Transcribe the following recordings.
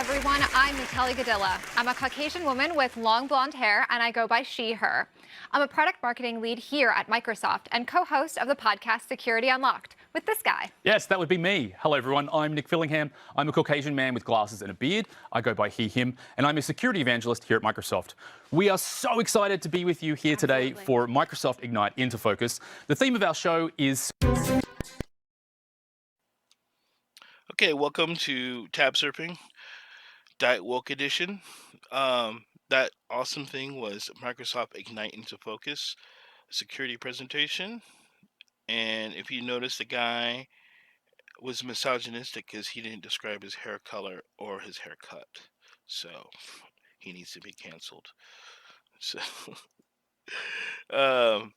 everyone. I'm Natalie Gadilla. I'm a Caucasian woman with long blonde hair, and I go by she, her. I'm a product marketing lead here at Microsoft and co-host of the podcast Security Unlocked with this guy. Yes, that would be me. Hello, everyone. I'm Nick Fillingham. I'm a Caucasian man with glasses and a beard. I go by he, him, and I'm a security evangelist here at Microsoft. We are so excited to be with you here today for Microsoft Ignite Into Focus. The theme of our show is... Okay, welcome to Tab Surfing, Diet Woke Edition. That awesome thing was Microsoft Ignite Into Focus, security presentation. And if you notice, the guy was misogynistic because he didn't describe his hair color or his haircut. So he needs to be canceled. So, so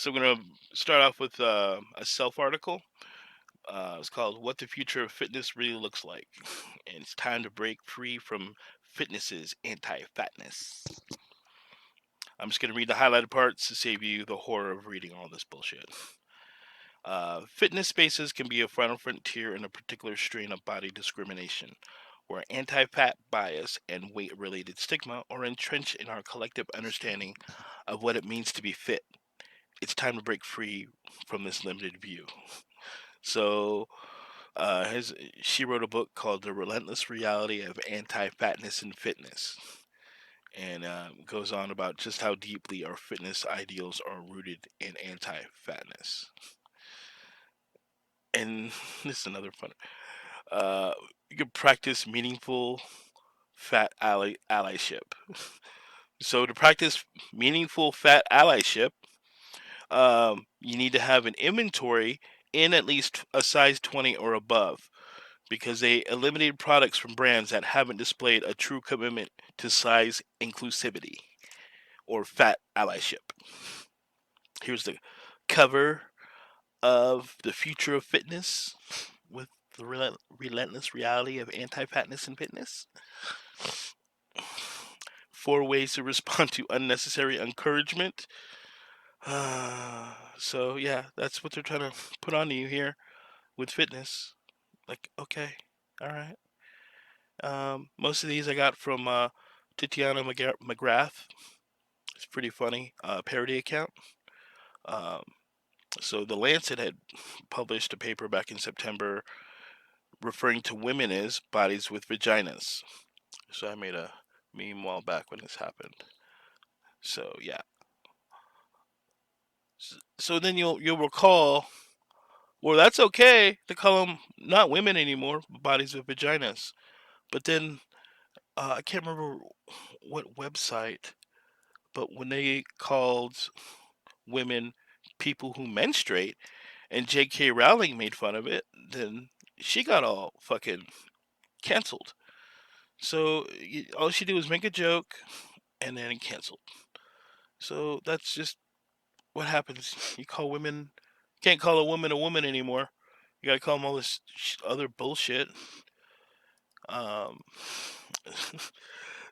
I'm going to start off with a self article. It's called What the Future of Fitness Really Looks Like. And it's time to break free from fitness's anti-fatness. I'm just going to read the highlighted parts to save you the horror of reading all this bullshit. Fitness spaces can be a final frontier in a particular strain of body discrimination, where anti-fat bias and weight-related stigma are entrenched in our collective understanding of what it means to be fit. It's time to break free from this limited view. So, she wrote a book called The Relentless Reality of Anti-Fatness in Fitness, and goes on about just how deeply our fitness ideals are rooted in anti-fatness. And this is another fun. You can practice meaningful fat allyship. So to practice meaningful fat allyship, you need to have an inventory in at least a size 20 or above, because they eliminated products from brands that haven't displayed a true commitment to size inclusivity or fat allyship. Here's the cover of The Future of Fitness with the relentless reality of anti-fatness in fitness. 4 ways to respond to unnecessary encouragement. So yeah, that's what they're trying to put on you here with fitness. Like, okay, all right. Most of these I got from Titania McGrath. It's pretty funny. Parody account. So the Lancet had published a paper back in September referring to women as bodies with vaginas. So I made a meme a while back when this happened. So yeah. So then you'll recall, well, that's okay to call them not women anymore, but bodies with vaginas. But then I can't remember what website, but when they called women people who menstruate, and J.K. Rowling made fun of it, then she got all fucking canceled. So all she did was make a joke, and then canceled. So that's just what happens. You can't call a woman anymore. You gotta call them all this other bullshit.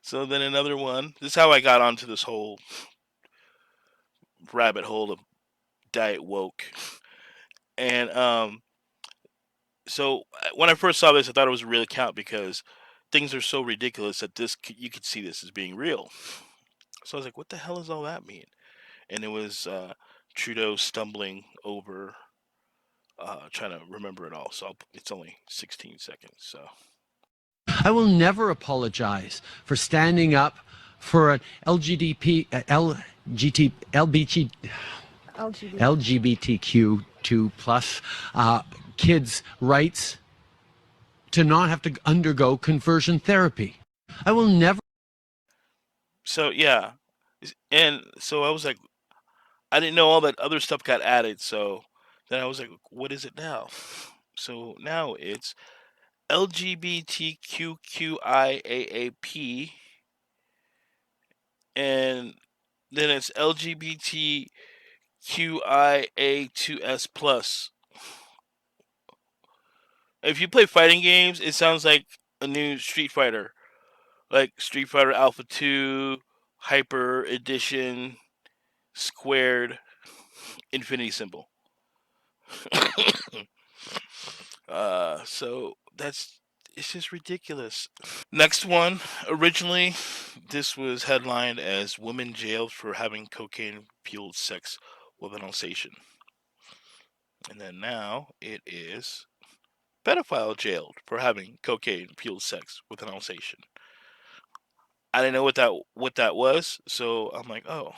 So then another one. This is how I got onto this whole rabbit hole of diet woke. And so when I first saw this, I thought it was a real account because things are so ridiculous that you could see this as being real. So I was like, what the hell does all that mean? And it was Trudeau stumbling over, trying to remember it all. So it's only 16 seconds. So I will never apologize for standing up for an LGBTQ2 plus kids' rights to not have to undergo conversion therapy. I will never. So yeah, and so I was like, I didn't know all that other stuff got added. So then I was like, what is it now? So now it's LGBTQIAAP, and then it's LGBTQIA2S plus. If you play fighting games, it sounds like a new Street Fighter, like Street Fighter Alpha 2, Hyper Edition, Squared, Infinity Symbol. So that's it's just ridiculous. Next one. Originally, this was headlined as "Woman Jailed for Having Cocaine-Fueled Sex with an Alsatian." And then now it is "Pedophile Jailed for Having Cocaine-Fueled Sex with an Alsatian." I didn't know what that was, so I'm like, oh,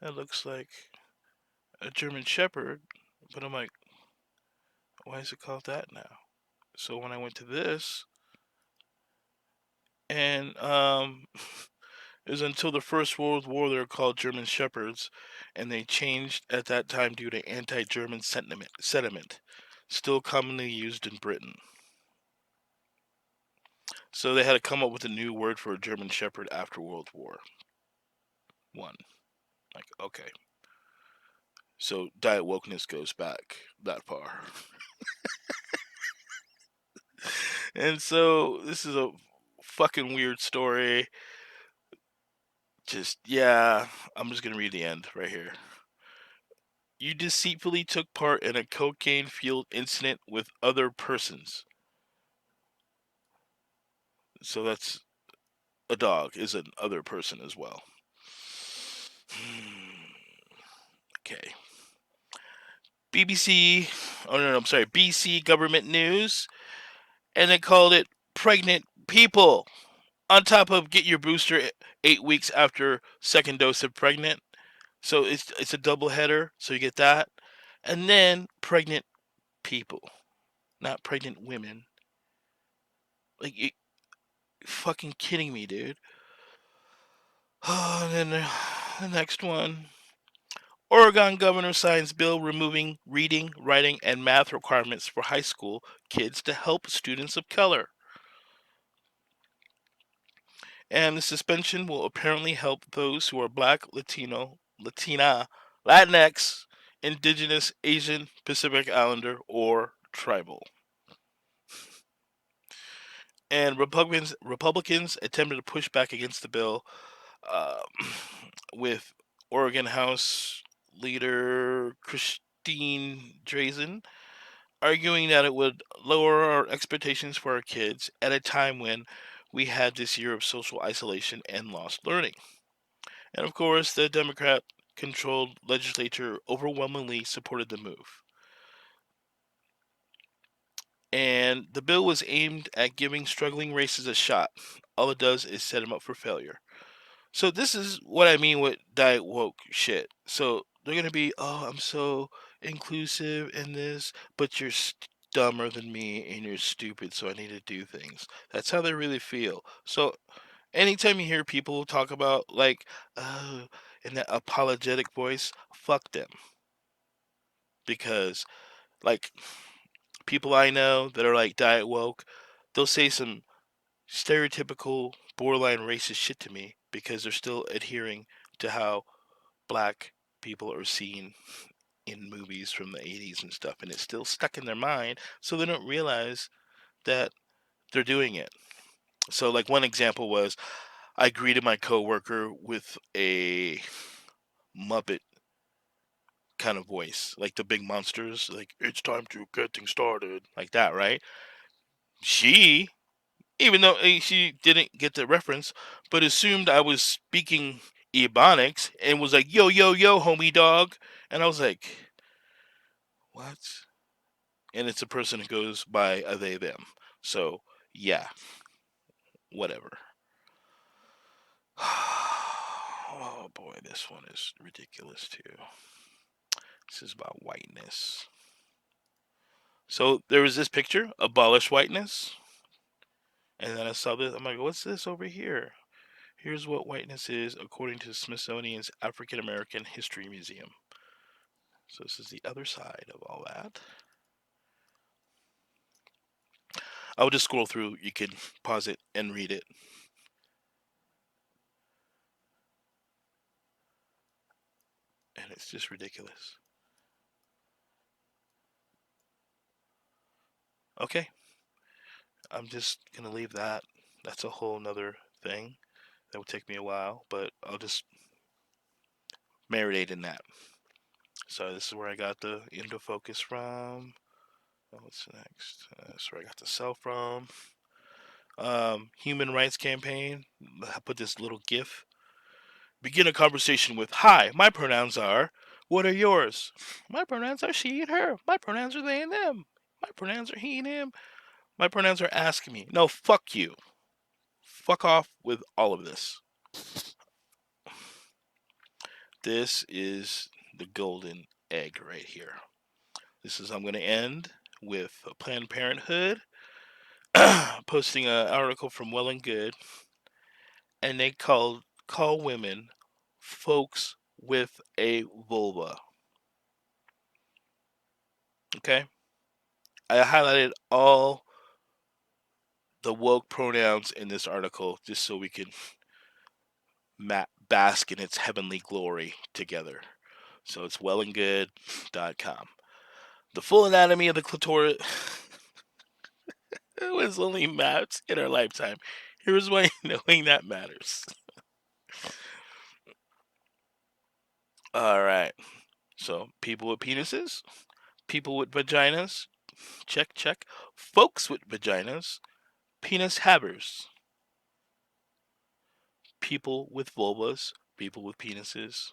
that looks like a German Shepherd. But I'm like, why is it called that now? So when I went to this, and it was until the First World War they were called German Shepherds, and they changed at that time due to anti-German sentiment, still commonly used in Britain. So they had to come up with a new word for a German Shepherd after World War One. Like, okay, so diet wokeness goes back that far. And so this is a fucking weird story. Just, yeah, I'm just gonna read the end right here. You deceitfully took part in a cocaine-fueled incident with other persons. So that's a dog is an other person as well. Okay. BBC, oh no, I'm sorry, BC government news, and they called it "Pregnant People." On top of get your booster 8 weeks after second dose of pregnant, so it's a double header. So you get that, and then pregnant people, not pregnant women. Like, you fucking kidding me, dude? Oh, and then the next one. Oregon governor signs bill removing reading, writing, and math requirements for high school kids to help students of color. And the suspension will apparently help those who are Black, Latino, Latina, Latinx, Indigenous, Asian, Pacific Islander, or Tribal. And Republicans attempted to push back against the bill, uh, with Oregon House Leader Christine Drazen arguing that it would lower our expectations for our kids at a time when we had this year of social isolation and lost learning. And of course, the Democrat controlled legislature overwhelmingly supported the move. And the bill was aimed at giving struggling races a shot. All it does is set them up for failure. So this is what I mean with diet woke shit. So they're gonna be, oh, I'm so inclusive in this, but you're dumber than me and you're stupid, so I need to do things. That's how they really feel. So anytime you hear people talk about like, oh, in that apologetic voice, fuck them. Because like people I know that are like diet woke, they'll say some stereotypical borderline racist shit to me because they're still adhering to how black people are seen in movies from the 80s and stuff, and it's still stuck in their mind, so they don't realize that they're doing it. So like one example was I greeted my coworker with a Muppet kind of voice, like the big monsters, like it's time to get things started, like that, right? She, even though she didn't get the reference, but assumed I was speaking Ebonics and was like, yo, yo, yo, homie dog. And I was like, what? And it's a person who goes by a they, them. So, yeah, whatever. Oh boy, this one is ridiculous too. This is about whiteness. So there was this picture, abolish whiteness. And then I saw this. I'm like, what's this over here? Here's what whiteness is according to Smithsonian's African American History Museum. So this is the other side of all that. I'll just scroll through. You can pause it and read it. And it's just ridiculous. Okay. I'm just going to leave that. That's a whole nother thing. That would take me a while, but I'll just marinate in that. So this is where I got the into focus from. What's next? That's where I got the cell from. human rights campaign. I put this little GIF. Begin a conversation with, "Hi, my pronouns are. What are yours?" "My pronouns are she and her. My pronouns are they and them. My pronouns are he and him. My pronouns are ask me." No, fuck you. Fuck off with all of this. This is the golden egg right here. I'm going to end with Planned Parenthood posting an article from Well and Good, and they call women folks with a vulva. Okay? I highlighted all the woke pronouns in this article just so we can bask in its heavenly glory together. So it's wellandgood.com. The full anatomy of the clitoris was only mapped in our lifetime. Here's why knowing that matters. All right. So people with penises, people with vaginas, check, check. Folks with vaginas, penis havers. People with vulvas, people with penises,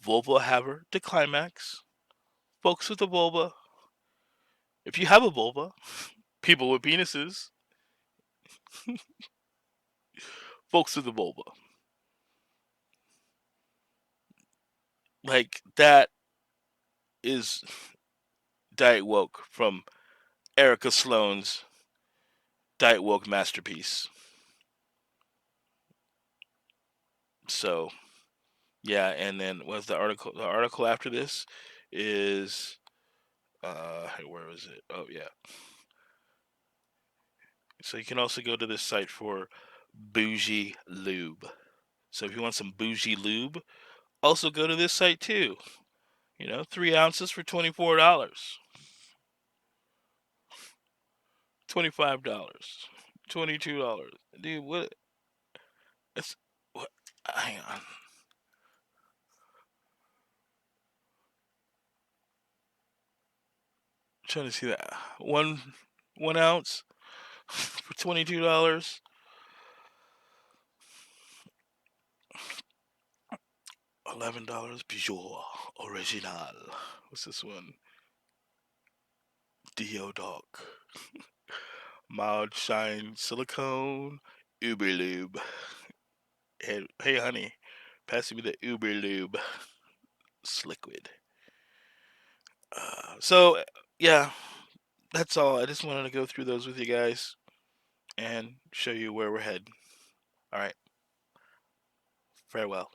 vulva haver to climax. Folks with a vulva. If you have a vulva, people with penises, folks with a vulva. Like, that is Diet Woke from Erica Sloane's Diet Woke masterpiece. So, yeah, and then what's the article? The article after this is, where is it? Oh, yeah. So you can also go to this site for bougie lube. So if you want some bougie lube, also go to this site too. 3 ounces for $24. $25. $22. Dude, what? It's what? Hang on. I'm trying to see that. One ounce for $22. $11 Pure Original. What's this one? Deodoc. Mild Shine Silicone. Uber Lube. Hey honey, pass me the Uber Lube. Sliquid. So, yeah, that's all. I just wanted to go through those with you guys and show you where we're heading. All right. Farewell.